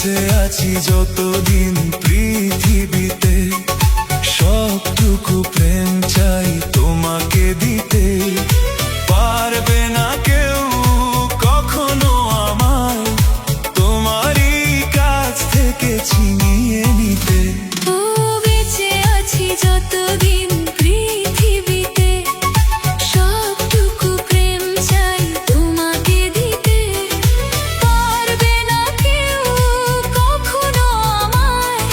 বেঁচে আছি যতদিন পৃথিবীতে, সবটুকু প্রেম চাই তোমাকে দিতে। পারবে না কেউ কখনো আমায় তোমারই কাছ থেকে ছিনিয়ে নিতে। ও বেঁচে আছি যতদিন পৃথিবীতে, সবটুকু প্রেম চাই তোমাকে দিতে। পারবে না কেউ কখনো আমায়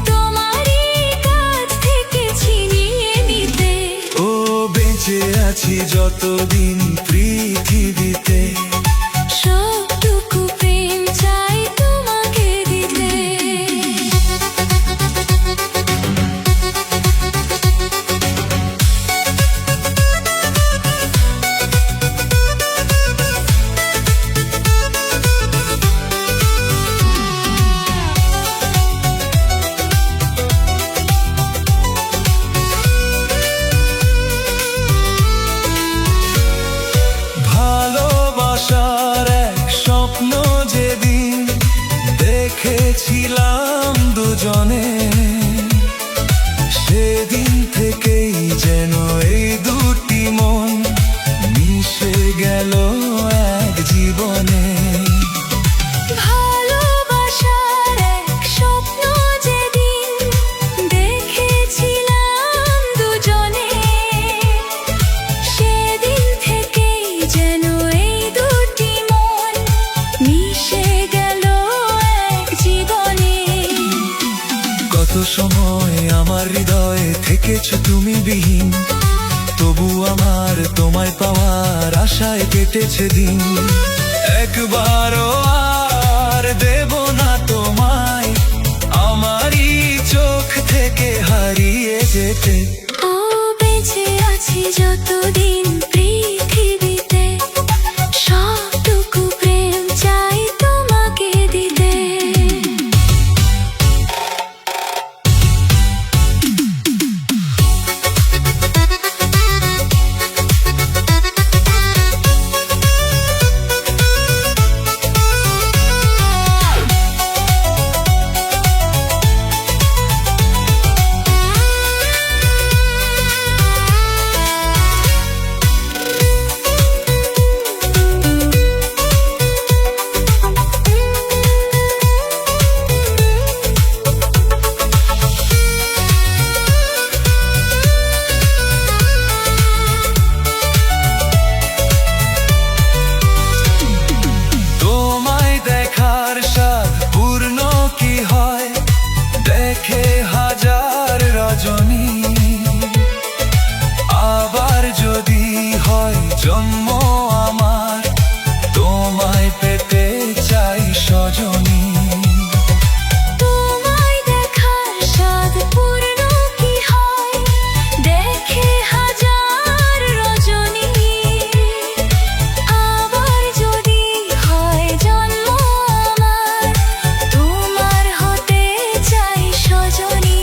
তোমারই কাছ থেকে ছিনিয়ে নিতে। ও বেঁচে আছি যতদিন পৃথিবীতে, সবটুকু প্রেম চাই তোমাকে দিতে। ভালোবাসার এক স্বপ্ন যেদিন দেখেছিলাম দুজনে, সেদিন থেকেই যেন এই দুটি মন মিশে গেল এক জীবনে। ভালোবাসার এক স্বপ্ন যেদিন দেখেছিলাম দুজনে, সেদিন থেকেই যেন এই দুটি মন মিশে গেল এক জীবনে। কত সময় আমার হৃদয়ে থেকেছ তুমি বিহীন, তবু আমার তোমায় পাওয়ার আশায় কেটেছে দিন। একবারও আর দেব না তোমায় আমারই চোখ থেকে হারিয়ে যেতে। ও বেঁচে আছি যতদিন পৃথিবীতে, সবটুকু প্রেম চাই তোমাকে দিতে। তোমায় দেখার স্বাদ পূর্ণ কি হয় দেখে হাজার রজনী, আবার যদি হয় জন্ম আমার তোমায় পেতে চাই সজনী। তোমায় দেখার স্বাদ পূর্ণ কি হয় দেখে হাজার রজনী, আবার যদি হয় জন্ম আমার তোমার হতে চাই সজনী।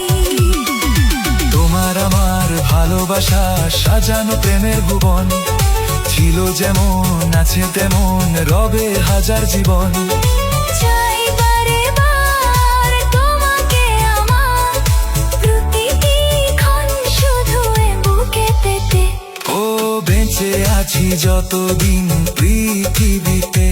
তোমার আমার ভালোবাসা সাজানো প্রেমের ভুবন, ছিল যেমন আছে তেমন রবে হাজার জীবন। চাই বারে বার তোমাকে আমার প্রতিটি ক্ষণ শুধু এ বুকে পেতে। ও বেঁচে আছি যতদিন পৃথিবীতে,